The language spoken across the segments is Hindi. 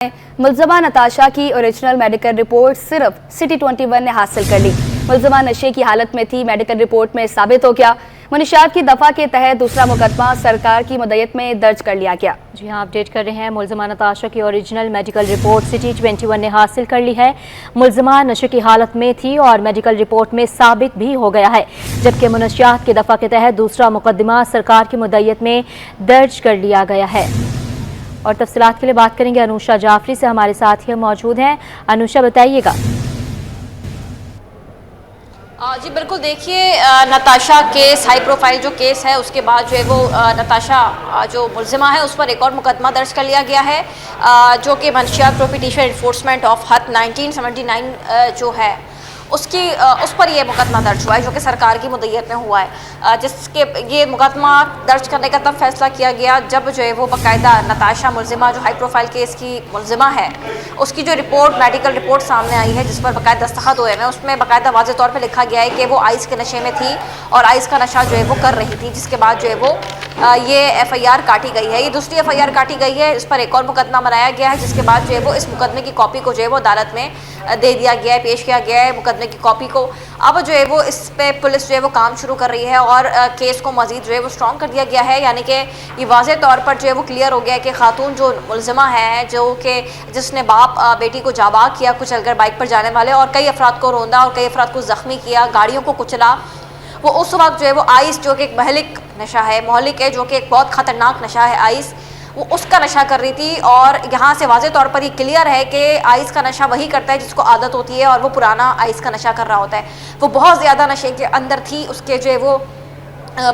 मुलजमा नताशा की ओरिजिनल मेडिकल रिपोर्ट सिर्फ सिटी 21 ने हासिल कर ली। मुलजमा नशे की हालत में थी। मेडिकल रिपोर्ट में साबित हो गया। मुनशियात की दफा के तहत दूसरा मुकदमा सरकार की मुद्दत में दर्ज कर लिया गया। जी हाँ, अपडेट कर रहे हैं। मुलजमा नताशा की ओरिजिनल मेडिकल रिपोर्ट सिटी 21 ने हासिल कर ली है। मुलजमा नशे की हालत में थी और मेडिकल रिपोर्ट में साबित भी हो गया है, जबकि मुनशियात की दफा के तहत दूसरा मुकदमा सरकार की मुद्दत में दर्ज कर लिया गया है। और तफसीलात के लिए बात करेंगे अनुषा जाफरी से, हमारे साथ ही मौजूद हैं। अनुषा, बताइएगा। जी बिल्कुल, देखिए नताशा केस हाई प्रोफाइल जो केस है, उसके बाद जो है वो नताशा जो मुलजिमा है उस पर एक और मुकदमा दर्ज कर लिया गया है, जो कि मनशियात प्रोहिबिशन इन्फोर्समेंट ऑफ हद 1979 जो है उसकी उस पर ये मुकदमा दर्ज हुआ है, जो कि सरकार की मुद्दत में हुआ है। जिसके ये मुकदमा दर्ज करने का तब फैसला किया गया जब जो है वो बाकायदा नताशा मुलजिमा जो हाई प्रोफाइल केस की मुलजिमा है, उसकी जो रिपोर्ट मेडिकल रिपोर्ट सामने आई है, जिस पर बाकायदा दस्तखत हुए हैं, उसमें बाकायदा वाज़ेह तौर पर लिखा गया है कि वो आइस के नशे में थी और आइस का नशा जो है वो कर रही थी। जिसके बाद जो है वो ये FIR काटी गई है, ये दूसरी FIR काटी गई है। इस पर एक और मुकदमा बनाया गया है, जिसके बाद जो है वो इस मुकदमे की कॉपी को जो है वो अदालत में दे दिया गया है, पेश किया गया है मुकदमे की कॉपी को। अब जो है वो इस पे पुलिस जो है वो काम शुरू कर रही है और केस को मजीद जो है वो स्ट्रॉन्ग कर दिया गया है। यानी कि ये वाज़ेह तौर पर जो है वो क्लियर हो गया है कि खातून जो मुलजिमा है, जो कि जिसने बाप बेटी को जाबाक किया कुछ अगर बाइक पर जाने वाले, और कई अफराद को रौंदा और कई अफराद को ज़ख्मी किया, गाड़ियों को कुचला, वो उस वक्त जो है वो आइस जो कि एक महलिक नशा है, मोहलिक है, जो कि एक बहुत ख़तरनाक नशा है आइस, वो उसका नशा कर रही थी। और यहाँ से वाज़ेह तौर पर ये क्लियर है कि आइस का नशा वही करता है जिसको आदत होती है, और वो पुराना आइस का नशा कर रहा होता है। वो बहुत ज़्यादा नशे के अंदर थी। उसके जो है वो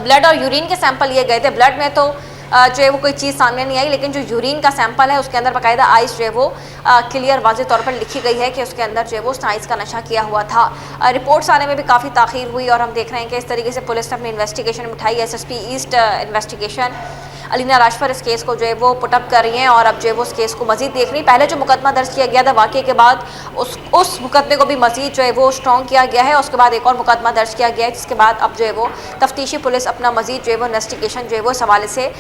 ब्लड और यूरिन के सैंपल लिए गए थे। ब्लड में तो जो है वो कोई चीज़ सामने नहीं आई, लेकिन जो यूरिन का सैंपल है उसके अंदर बाकायदा आइस जो है वो क्लियर वाज़ेह तौर पर लिखी गई है कि उसके अंदर जो है वो आइस का नशा किया हुआ था। रिपोर्ट्स आने में भी काफ़ी ताख़ीर हुई और हम देख रहे हैं कि इस तरीके से पुलिस ने अपनी इन्वेस्टिगेशन उठाई। SSP ईस्ट इन्वेस्टिगेशन अलीना राजफर इस केस को जो है वो पुटअप कर रही हैं और अब जो है वो उस केस को मजीद देख रही हैं। पहले जो मुकदमा दर्ज किया गया था वाक़े के बाद उस मुकदमे को भी मजीद जो है वो स्ट्रॉन्ग किया गया है। उसके बाद एक और मुकदमा दर्ज किया गया है, जिसके बाद अब जो है वो तफ्तीशी पुलिस अपना मजीद जो है वो इन्वेस्टिगेशन जो है वो इस हवाले से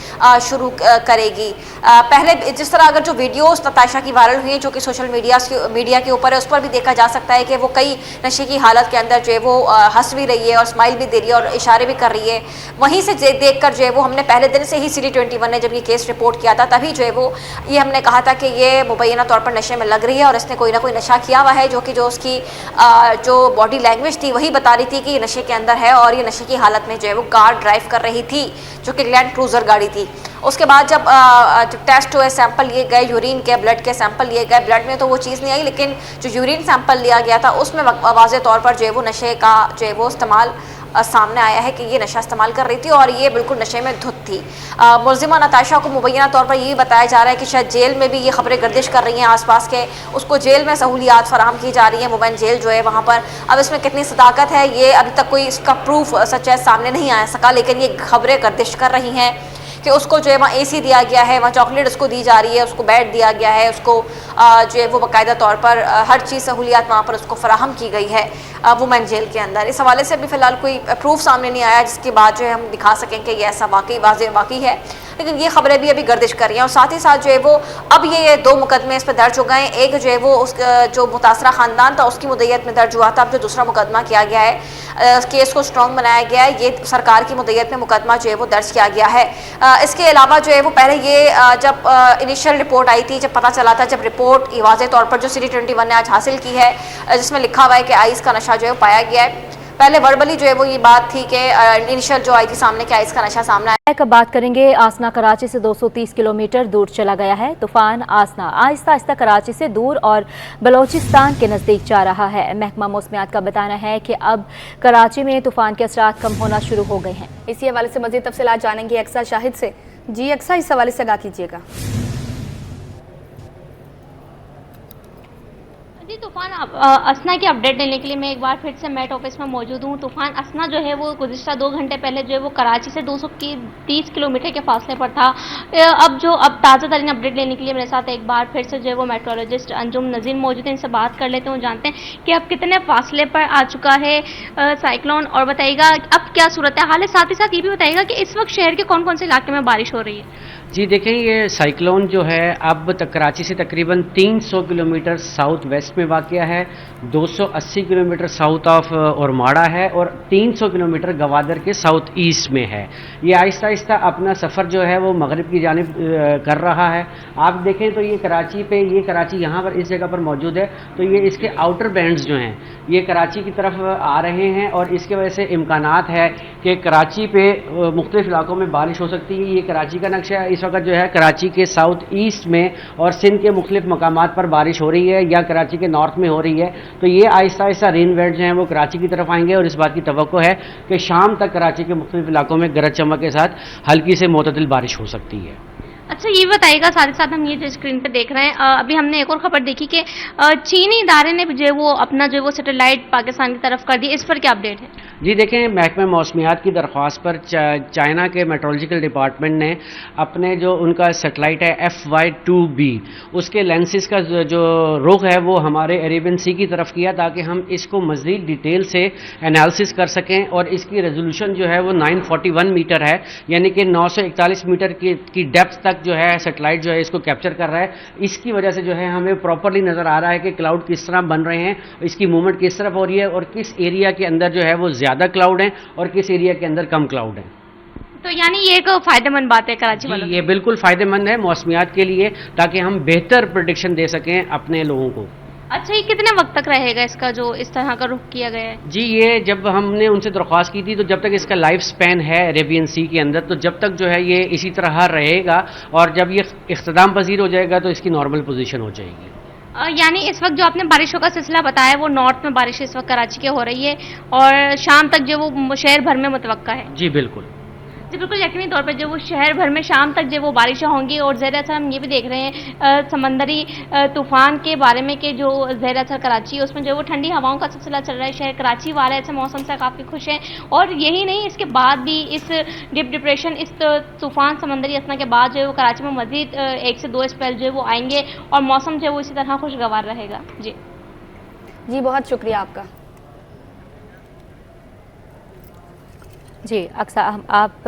शुरू करेगी। पहले जिस तरह अगर जो वीडियोस नताशा की वायरल हुई हैं, जो कि सोशल मीडिया के ऊपर है, उस पर भी देखा जा सकता है कि वो कई नशे की हालत के अंदर जो है वो हंस भी रही है और स्माइल भी दे रही है और इशारे भी कर रही है। वहीं से देख कर जो है वो हमने पहले दिन से ही सिटी 21 ने जब ये केस रिपोर्ट किया था, तभी जो है वो ये हमने कहा था कि ये मुबैना तौर पर नशे में लग रही है और इसने कोई ना कोई नशा किया हुआ है, जो कि जो उसकी जो बॉडी लैंग्वेज थी वही बता रही थी कि ये नशे के अंदर है। और ये नशे की हालत में जो है वो कार ड्राइव कर रही थी, जो कि लैंड क्रूजर गाड़ी थी। उसके बाद जब टेस्ट हुए, सैंपल लिए गए, यूरिन के ब्लड के सैंपल लिए गए, ब्लड में तो वो चीज़ नहीं आई, लेकिन जो यूरिन सैंपल लिया गया था उसमें वाज़ेह तौर पर जो है वो नशे का जो है वो इस्तेमाल सामने आया है कि ये नशा इस्तेमाल कर रही थी और ये बिल्कुल नशे में धुत थी। मुलजिमा नताशा को मुबैना तौर पर यही बताया जा रहा है कि शायद जेल में भी ये खबरें गर्दिश कर रही हैं आसपास के, उसको जेल में सहूलियात फराहम की जा रही है, मोबाइल जेल जो है वहाँ पर। अब इसमें कितनी सदाकत है ये अभी तक कोई इसका प्रूफ सच है सामने नहीं आ सका, लेकिन ये खबरें गर्दिश कर रही हैं कि उसको जो है वहाँ AC दिया गया है, वहाँ चॉकलेट उसको दी जा रही है, उसको बेड दिया गया है, उसको जो है वो बाकायदा तौर पर हर चीज़ सहूलियात वहाँ पर उसको फराहम की गई है वुमेन जेल के अंदर। इस हवाले से अभी फ़िलहाल कोई प्रूफ सामने नहीं आया जिसके बाद जो है हम दिखा सकें कि ये ऐसा वाकई है, लेकिन ये खबरें भी अभी गर्दिश कर रही हैं। और साथ ही साथ जो है वो अब ये 2 मुकदमे इस पर दर्ज हो गए हैं। एक जो है वो जो मुतासरा ख़ानदान था उसकी मुद्दत में दर्ज हुआ था, अब जो दूसरा मुकदमा किया गया है, केस को स्ट्रॉन्ग बनाया गया है, ये सरकार की मुद्दत में मुकदमा जो है वो दर्ज किया गया है। इसके अलावा जो है वो पहले ये जब इनिशियल रिपोर्ट आई थी, जब पता चला था, जब रिपोर्ट वाज़ेह तौर पर जो सिटी 21 ने आज हासिल की है, जिसमें लिखा हुआ है कि आइस का नशा जो है पाया गया है, पहले वर्बली जो है वो ये बात थी कि इनिशियल जो आई थी सामने कि आइस का नशा सामने आया। कब बात करेंगे, आसना कराची से 230 किलोमीटर दूर चला गया है। तूफान आसना आहिस्ता आहिस्ता कराची से दूर और बलोचिस्तान के नज़दीक जा रहा है। महकमा मौसमियात का बताना है कि अब कराची में तूफान के असरात कम होना शुरू हो गए हैं। इसी हवाले से मज़ीद तफसीलात जानेंगे अक्सा शाहिद से। जी अक्सा, इस हवाले से आगाह कीजिएगा। जी, तूफ़ान असना की अपडेट देने के लिए मैं एक बार फिर से मेट ऑफिस में मौजूद हूँ। तूफ़ान असना जो है वो गुज़िश्ता 2 घंटे पहले जो है वो कराची से 230 किलोमीटर के फासले पर था। अब ताज़ा तरीन अपडेट लेने के लिए मेरे साथ एक बार फिर से जो है वो मेट्रोलॉजिस्ट अंजुम नज़ीम मौजूद हैं, इनसे बात कर लेते हैं, जानते हैं कि अब कितने फासले पर आ चुका है साइक्लोन, और बताइएगा अब क्या सूरत हाल है। साथ ही साथ ये भी बताइएगा कि इस वक्त शहर के कौन कौन से इलाके में बारिश हो रही है। जी देखें, ये साइक्लोन जो है अब तक कराची से तकरीबन 300 किलोमीटर साउथ वेस्ट में वाक़या है, 280 किलोमीटर साउथ ऑफ औरमाड़ा है और 300 किलोमीटर गवादर के साउथ ईस्ट में है। ये आहिस्ता आहिस्ता अपना सफ़र जो है वो मगरिब की जानिब कर रहा है। आप देखें तो ये कराची यहाँ पर इस जगह पर मौजूद है, तो ये इसके आउटर बैंड्स जो हैं ये कराची की तरफ आ रहे हैं और इसके वजह से इम्कानात है कि कराची पे मुख्तलिफ इलाकों में बारिश हो सकती है। ये कराची का नक्शा है। इस वक्त जो है कराची के साउथ ईस्ट में और सिंध के मुख्तलिफ मकामात पर बारिश हो रही है या कराची के नॉर्थ में हो रही है। तो ये आहिस्ता आहिस्ता रेन वेल्ट जो हैं वो कराची की तरफ आएंगे और इस बात की तवक्को है कि शाम तक कराची के मुख्तलिफ इलाकों में गरज चमक के साथ हल्की से मोतदिल बारिश हो सकती है। अच्छा, ये बताइएगा, साथ ही साथ हम ये जो स्क्रीन पे देख रहे हैं, अभी हमने एक और खबर देखी कि चीनी इदारे ने जो है वो अपना जो है वो सैटेलाइट पाकिस्तान की तरफ कर दी, इस पर क्या अपडेट है? जी देखें, महकमा मौसमियात की दरख्वास्त पर चाइना के मेट्रोलॉजिकल डिपार्टमेंट ने अपने जो उनका सेटेलाइट है FY2B उसके लेंसेज का जो रुख है वो हमारे अरेबियन सी की तरफ किया ताकि हम इसको मज़ीद डिटेल से एनालिसिस कर सकें और इसकी रेजोल्यूशन जो है वो 941 मीटर है, यानी कि 941 मीटर की डेप्थ तक जो है सेटेलाइट जो है इसको कैप्चर कर रहा है। इसकी वजह से जो है हमें प्रॉपरली नज़र आ रहा है कि क्लाउड किस तरह बन रहे हैं, इसकी मूवमेंट किस तरफ हो रही है और किस एरिया के अंदर जो है वो ज़्यादा क्लाउड हैं और किस एरिया के अंदर कम क्लाउड हैं। तो यानी ये एक फ़ायदेमंद बात है कराची वालों ये बिल्कुल फ़ायदेमंद है मौसमियात के लिए ताकि हम बेहतर प्रेडिक्शन दे सकें अपने लोगों को। अच्छा, ये कितने वक्त तक रहेगा इसका जो इस तरह का रुख किया गया है? जी, ये जब हमने उनसे दरख्वास्त की थी तो जब तक इसका लाइफ स्पैन है अरेबियन सी के अंदर, तो जब तक जो है ये इसी तरह रहेगा और जब ये इख्तिताम पजीर हो जाएगा तो इसकी नॉर्मल पोजीशन हो जाएगी। यानी इस वक्त जो आपने बारिशों का सिलसिला बताया वो नॉर्थ में बारिश इस वक्त कराची के हो रही है और शाम तक जो वो शहर भर में मुतवक्का है? जी बिल्कुल। जी बिल्कुल, यकीनी तौर पर जो वो शहर भर में शाम तक जो वो बारिशें होंगी और ज़ेर असर हम ये भी देख रहे हैं समंदरी तूफ़ान के बारे में कि जो ज़ेर असर कराची है उसमें जो वो ठंडी हवाओं का सिलसिला चल रहा है। शहर कराची वाले ऐसे मौसम से काफ़ी खुश हैं और यही नहीं, इसके बाद भी इस डीप डिप्रेशन, इस तूफ़ान समंदरी असना के बाद जो है वो कराची में मज़ीद 1 से 2 स्पेल जो है वो आएंगे और मौसम जो है वो इसी तरह खुशगवार रहेगा। जी बहुत शुक्रिया आपका। जी अक्सर आप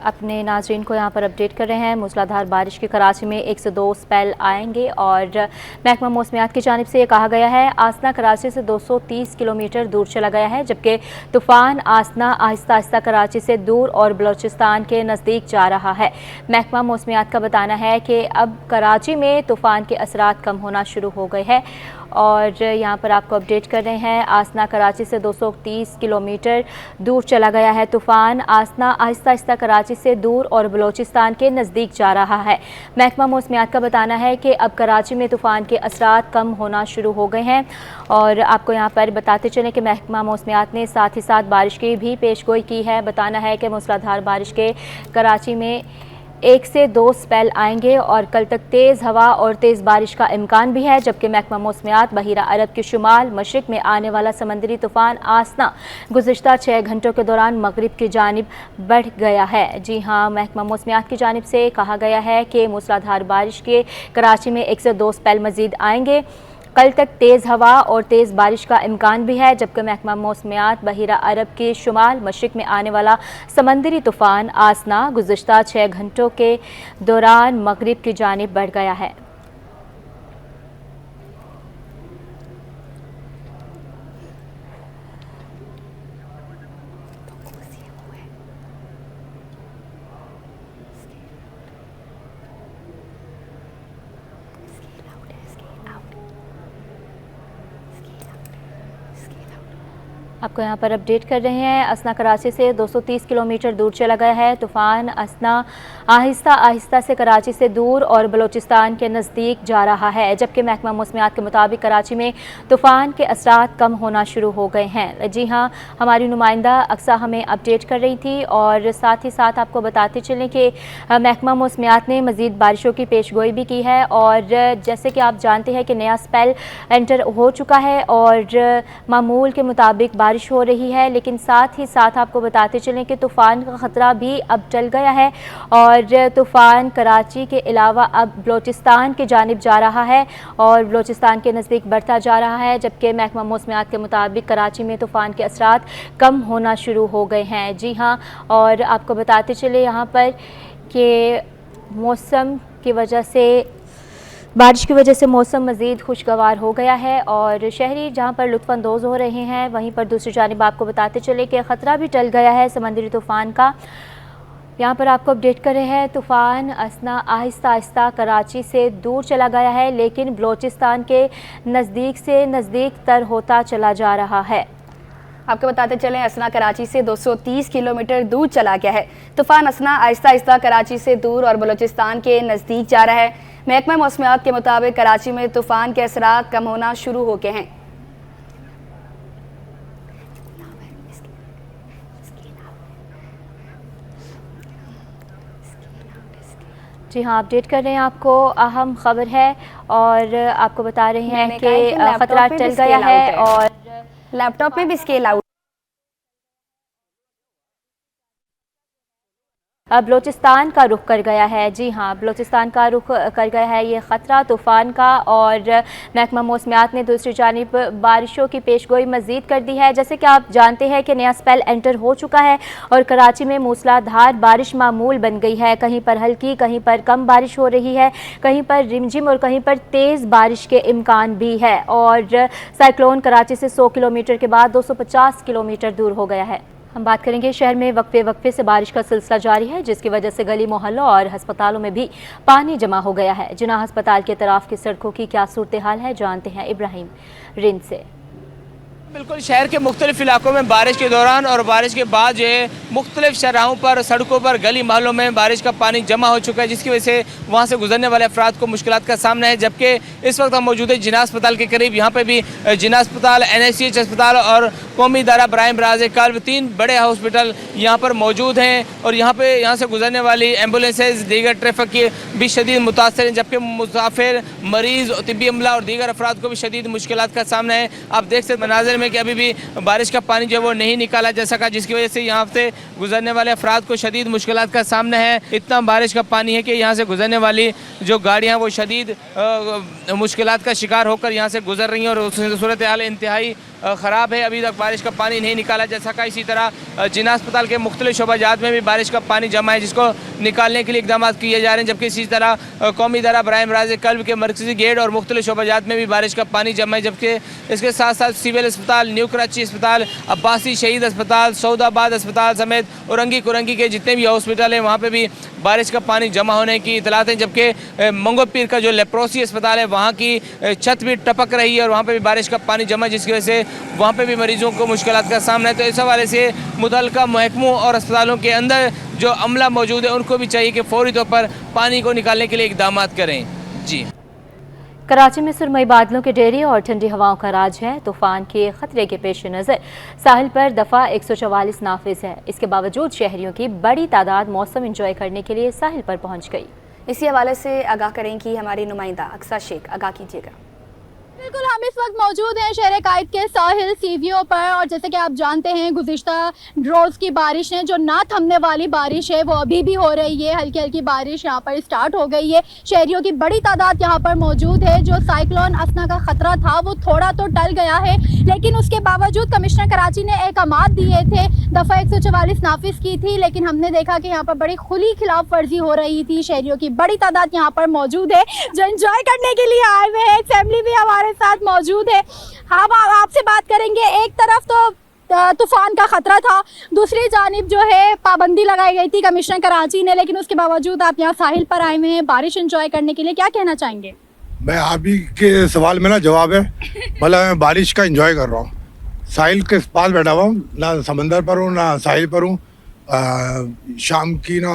अपने नाज़रीन को यहाँ पर अपडेट कर रहे हैं। मूसलाधार बारिश की कराची में 1 से 2 स्पेल आएंगे और महकमा मौसमियात की जानिब से ये कहा गया है आसना कराची से 230 किलोमीटर दूर चला गया है, जबकि तूफ़ान आसना आहिस्ता आहिस्ता कराची से दूर और बलूचिस्तान के नज़दीक जा रहा है। महकमा मौसमियात का बताना है कि अब कराची में तूफ़ान के असरात कम होना शुरू हो गए हैं और यहाँ पर आपको अपडेट कर रहे हैं आसना कराची से 230 किलोमीटर दूर चला गया है। तूफ़ान आसना आहिस्ता आहिस्ता कराची से दूर और बलूचिस्तान के नज़दीक जा रहा है। महकमा मौसमियात का बताना है कि अब कराची में तूफ़ान के असरात कम होना शुरू हो गए हैं और आपको यहाँ पर बताते चलें कि महकमा मौसमियात ने साथ ही साथ बारिश की भी पेशगोई की है। बताना है कि मूसलाधार बारिश के कराची में 1 से 2 स्पेल आएंगे और कल तक तेज़ हवा और तेज़ बारिश का इम्कान भी है, जबकि महकमा मौसमियात बहिरा अरब के शुमाल मशरिक में आने वाला समंदरी तूफ़ान आसना गुज़िश्ता 6 घंटों के दौरान मगरिब की जानिब बढ़ गया है। जी हाँ, महकमा मौसमियात की जानिब से कहा गया है कि मूसलाधार बारिश के कराची में 1 से 2 स्पेल मज़ीद आएंगे। कल तक तेज़ हवा और तेज़ बारिश का इम्कान भी है, जबकि महकमा मौसमियात बहिरा अरब के शुमाल मशरिक में आने वाला समंदरी तूफ़ान आसना गुज़िश्ता 6 घंटों के दौरान मगरिब की जानिब बढ़ गया है। आपको यहाँ पर अपडेट कर रहे हैं असना कराची से 230 किलोमीटर दूर चला गया है। तूफ़ान असना आहिस्ता आहिस्ता से कराची से दूर और बलूचिस्तान के नज़दीक जा रहा है, जबकि महकमा मौसमियात के मुताबिक कराची में तूफ़ान के असरात कम होना शुरू हो गए हैं। जी हाँ, हमारी नुमाइंदा अक्सा हमें अपडेट कर रही थी और साथ ही साथ आपको बताते चलें कि महकमा मौसमियात ने मज़ीद बारिशों की पेशगोई भी की है और जैसे कि आप जानते हैं कि नया स्पेल एंटर हो चुका है और मामूल के मुताबिक बारिश हो रही है, लेकिन साथ ही साथ आपको बताते चलें कि तूफ़ान का ख़तरा भी अब टल गया है और तूफ़ान कराची के अलावा अब बलूचिस्तान की जानिब जा रहा है और बलूचिस्तान के नज़दीक बढ़ता जा रहा है, जबकि महकमा मौसमियात के मुताबिक कराची में तूफ़ान के असरात कम होना शुरू हो गए हैं। जी हाँ, और आपको बताते चले यहाँ पर कि मौसम की वजह से बारिश की वजह से मौसम मज़ीद खुशगवार हो गया है और शहरी जहां पर लुत्फ़अंदोज़ हो रहे हैं, वहीं पर दूसरी जानिब आपको बताते चले कि ख़तरा भी टल गया है समंदरी तूफ़ान का। यहाँ पर आपको अपडेट कर रहे हैं, तूफ़ान असना आहिस्ता आहिस्ता कराची से दूर चला गया है, लेकिन बलोचिस्तान के नज़दीक से नज़दीक तर होता चला जा रहा है। आपको बताते चलें, असना कराची से 230 किलोमीटर दूर चला गया है। तूफान असना आहिस्ता आहिस्ता कराची से दूर और बलूचिस्तान के नज़दीक जा रहा है। महकमा मौसमियात के मुताबिक कराची में तूफान के असरात कम होना शुरू हो गए हैं। जी हाँ, अपडेट कर रहे हैं आपको, अहम खबर है और आपको बता रहे हैं कि खतरा टल गया है और लैपटॉप में भी स्केल आउट। बलोचिस्तान का रुख कर गया है। जी हाँ, बलोचिस्तान का रुख कर गया है ये ख़तरा तूफ़ान का और महकमा मौसमियात ने दूसरी जानिब बारिशों की पेशगोई मज़ीद कर दी है। जैसे कि आप जानते हैं कि नया स्पेल एंटर हो चुका है और कराची में मूसलाधार बारिश मामूल बन गई है। कहीं पर हल्की, कहीं पर कम बारिश हो रही है, कहीं पर रिमझिम और कहीं पर तेज़ बारिश के इम्कान भी है और साइक्लोन कराची से 100 किलोमीटर के बाद 250 किलोमीटर दूर हो गया है। हम बात करेंगे, शहर में वक्फे से बारिश का सिलसिला जारी है, जिसकी वजह से गली मोहल्लों और अस्पतालों में भी पानी जमा हो गया है। जिन्ना अस्पताल के तरफ की सड़कों की क्या सूरत हाल है, जानते हैं इब्राहिम रिंद से। बिल्कुल, शहर के मुख्तलिफ इलाकों में बारिश के दौरान और बारिश के बाद जो है मुख्तलिफ शहराहों पर, सड़कों पर, गली मोहल्लों में बारिश का पानी जमा हो चुका है, जिसकी वजह से वहाँ से गुजरने वाले अफराद को मुश्किलात का सामना है। जबकि इस वक्त हम मौजूद है जिन्ना अस्पताल के करीब। यहाँ पे भी जिन्ना अस्पताल, NICH अस्पताल और कौमी इदारा बराए इमराज कल्ब, 3 बड़े हॉस्पिटल यहाँ पर मौजूद हैं और यहाँ से गुजरने वाली एम्बुलेंसेज, दीगर ट्रैफिक की भी शदीद मुतासर हैं। जबकि मुसाफिर, मरीज़, तिब्बी अमला और दीगर अफराद को भी शदीद मुश्किलात का सामना है। आप देख सकते मनाजिर में कि अभी भी बारिश का पानी जो है वो नहीं निकाला जा सका, जिसकी वजह से यहाँ से गुजरने वाले अफराद को शदीद मुश्किलात का सामना है। इतना बारिश का पानी है कि यहाँ से गुजरने वाली जो गाड़ियाँ वो शदीद मुश्किलात का शिकार होकर यहाँ से गुजर रही हैं और सूरत हाल इंतहाई ख़राब है। अभी तक बारिश का पानी नहीं निकाला जा सका। इसी तरह जिन्ना अस्पताल के मुख्तलिफ शोबाजात में भी बारिश का पानी जमा है, जिसको निकालने के लिए इकदाम किए जा रहे हैं। जबकि इसी तरह कौमी इदारा बराए इमराज कल्ब के मरकज़ी गेट और मुख्तलिफ शोबाजात में भी बारिश का पानी जमा है। जबकि इसके साथ साथ सिविल अस्पताल, न्यू कराची अस्पताल, अब्बासी शहीद अस्पताल, सऊदाबाद अस्पताल समेत औरंगी कुरंगी के जितने भी हॉस्पिटल हैं वहाँ पर भी बारिश का पानी जमा होने की इतलात हैं। जबकि मंगो पीर का जो लेप्रोसी अस्पताल है वहाँ की छत भी टपक रही है और वहाँ पर भी बारिश का पानी जमा है, जिसकी वजह से वहाँ पे भी मरीजों को मुश्किलात का सामना है। तो इस हवाले से मुतल्लिका महकमों और अस्पतालों के अंदर जो अमला मौजूद है उनको भी चाहिए कि फौरी तौर पर पानी को निकालने के लिए इकदाम करें। जी, कराची में सुरमई बादलों के डेरे और ठंडी हवाओं का राज है। तूफान के खतरे के पेश नज़र साहिल पर दफ़ा 144 नाफिज है। इसके बावजूद शहरियों की बड़ी तादाद मौसम इंजॉय करने के लिए साहिल पर पहुँच गई। इसी हवाले से आगाह करेंगी हमारी नुमाइंदा अक्सा शेख। आगाह कीजिएगा। बिल्कुल, हम इस वक्त मौजूद हैं शहर कायद के साहिल सीवियों पर और जैसे कि आप जानते हैं गुज़िश्ता रोज़ की बारिश है, जो ना थमने वाली बारिश है, वो अभी भी हो रही है। हल्की हल्की बारिश यहाँ पर स्टार्ट हो गई है। शहरियों की बड़ी तादाद यहाँ पर मौजूद है। जो साइक्लोन असना का ख़तरा था वो थोड़ा तो टल गया है, लेकिन उसके बावजूद कमिश्नर कराची ने अहकामात दिए थे, दफ़ा 144 नाफिज की थी, लेकिन हमने देखा कि यहाँ पर बड़ी खुली खिलाफ वर्जी हो रही थी। शहरियों की बड़ी तादाद यहाँ पर मौजूद है जो इंजॉय करने के लिए आए हुए हैं। एक फैमिली भी हमारे साथ मौजूद है। हम आपसे बात करेंगे। एक तरफ तो तूफान का खतरा था, दूसरी जानिब जो है पाबंदी लगाई गई थी कमिश्नर कराची ने, लेकिन उसके बावजूद आप यहाँ साहिल पर आए हुए हैं बारिश एंजॉय करने के लिए। क्या कहना चाहेंगे? मैं आप ही के सवाल में ना जवाब है, मतलब मैं बारिश का एंजॉय कर रहा हूँ। साहिल के पास बैठा हुआ हूँ, ना समंदर पर हूँ ना साहिल पर हूँ। शाम की ना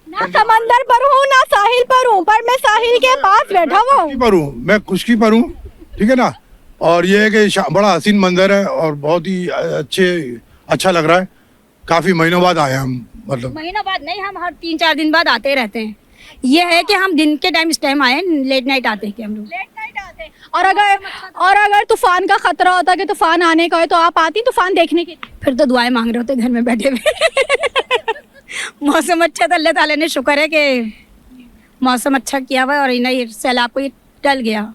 समंदर पर हूँ ना साहिल पर हूँ, पर मैं साहिल के पास बैठा हुआ हूँ। मैं खुशकी पर हूँ, ठीक है ना। और ये है कि बड़ा हसीन मंजर है और बहुत ही अच्छा लग रहा है। काफ़ी महीनों बाद आए हम, मतलब महीनों बाद नहीं, हम हर 3-4 दिन बाद आते रहते हैं। ये है कि हम दिन के टाइम इस टाइम आए, लेट नाइट आते हैं कि हम लोग लेट नाइट आते हैं। और अगर तूफान का खतरा होता कि तूफान आने का है तो आप आती तूफान देखने के लिए? फिर तो दुआएं मांग रहे होते घर में बैठे हुए। मौसम अच्छा था, अल्लाह ताला ने शुक्र है कि मौसम अच्छा किया हुआ और इन्हें सैलाब को टल गया।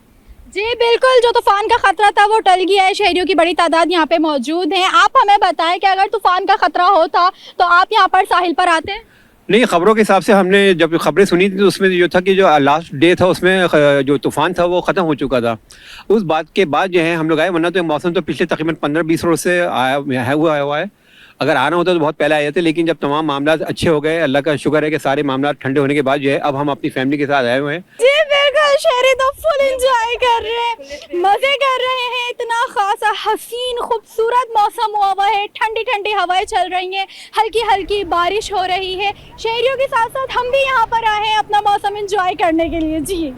जी बिल्कुल, जो तूफान का खतरा था वो टल गया है। शहरियों की बड़ी तादाद यहाँ पे मौजूद है। आप हमें बताएं कि अगर तूफान का खतरा होता तो आप यहाँ पर साहिल पर आते? नहीं, खबरों के हिसाब से हमने जब खबरें सुनी थी तो उसमें जो था कि जो लास्ट डे था उसमें जो तूफान था वो ख़त्म हो चुका था। उस बात के बाद जो है हम लोग आए, वरना तो मौसम तो पिछले तकरीबन 15-20 रोज से आया हुआ है। अगर आना होता तो बहुत पहले आए थे, लेकिन जब तमाम मामला अच्छे हो गए, अल्लाह का शुक्र है कि सारे मामला ठंडे होने के बाद जो है अब हम अपनी फैमिली के साथ आए हुए हैं। जी बिल्कुल, शहरी तो फुल एंजॉय कर रहे हैं, मजे कर रहे हैं। इतना खासा हसीन खूबसूरत मौसम हुआ है, ठंडी ठंडी हवाएं चल रही हैं, हल्की हल्की बारिश हो रही है। शहरियों के साथ साथ हम भी यहाँ पर आए हैं अपना मौसम एंजॉय करने के लिए। जी,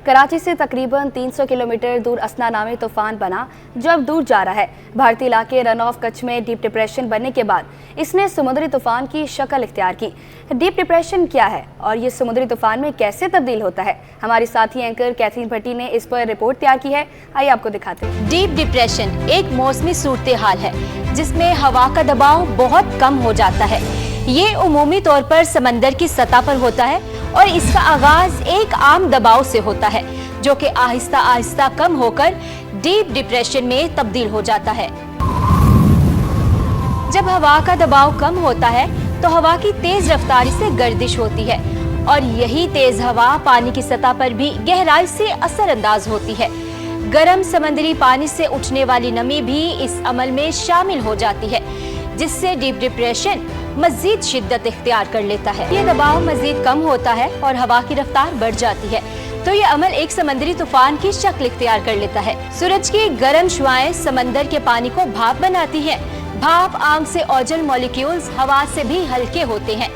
कराची से तकरीबन 300 किलोमीटर दूर असना नामी तूफान बना जो अब दूर जा रहा है। भारतीय इलाके रन ऑफ कच्छ में डीप डिप्रेशन बनने के बाद इसने समुद्री तूफान की शक्ल इख्तियार की। डीप डिप्रेशन क्या है और ये समुद्री तूफान में कैसे तब्दील होता है, हमारी साथी एंकर कैथरीन भट्टी ने इस पर रिपोर्ट तैयार की है। आइए आपको दिखाते हैं। डीप डिप्रेशन एक मौसमी सूरत हाल है जिसमें हवा का दबाव बहुत कम हो जाता है। ये उमूमी तौर पर समंदर की सतह पर होता है और इसका आगाज एक आम दबाव से होता है जो कि आहिस्ता आहिस्ता कम होकर डीप डिप्रेशन में तब्दील हो जाता है। जब हवा का दबाव कम होता है तो हवा की तेज रफ्तारी से गर्दिश होती है और यही तेज हवा पानी की सतह पर भी गहराई से असरअंदाज होती है। गर्म समंदरी पानी से उठने वाली नमी भी इस अमल में शामिल हो जाती है जिससे डीप डिप्रेशन मजीद शिद्दत इख्तियार कर लेता है। ये दबाव मजीद कम होता है और हवा की रफ्तार बढ़ जाती है तो ये अमल एक समंदरी तूफान की शक्ल इख्तियार कर लेता है। सूरज की गर्म शुआएं समंदर के पानी को भाप बनाती हैं। भाप आग से ओजोन मॉलिक्यूल्स हवा से भी हल्के होते हैं,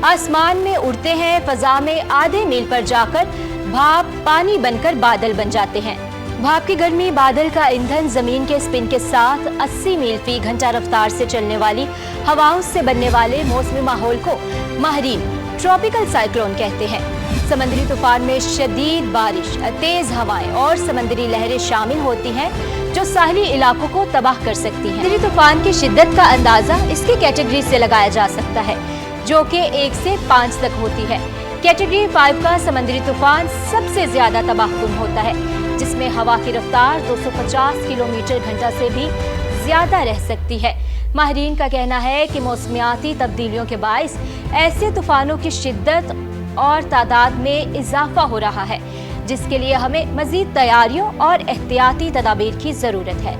आसमान में उड़ते हैं, फजा में आधे मील पर जाकर भाप पानी बनकर बादल बन जाते हैं। भाप की गर्मी बादल का ईंधन जमीन के स्पिन के साथ 80 मील फी घंटा रफ्तार से चलने वाली हवाओं से बनने वाले मौसमी माहौल को माहिरीन ट्रॉपिकल साइक्लोन कहते हैं। समंदरी तूफान में शदीद बारिश, तेज हवाएं और समंदरी लहरें शामिल होती हैं जो साहली इलाकों को तबाह कर सकती हैं। समंदरी तूफान की शिद्दत का अंदाजा इसकी कैटेगरी से लगाया जा सकता है जो कि 1 से 5 तक होती है। कैटेगरी 5 का समंदरी तूफान सबसे ज्यादा तबाहकुन होता है जिसमें हवा की रफ्तार 250 किलोमीटर घंटा से भी ज्यादा रह सकती है। माहिरीन का कहना है कि मौसमियाती तब्दीलियों के बाइस ऐसे तूफानों की शिद्दत और तादाद में इजाफा हो रहा है जिसके लिए हमें मजीद तैयारियों और एहतियाती तदाबीर की जरूरत है।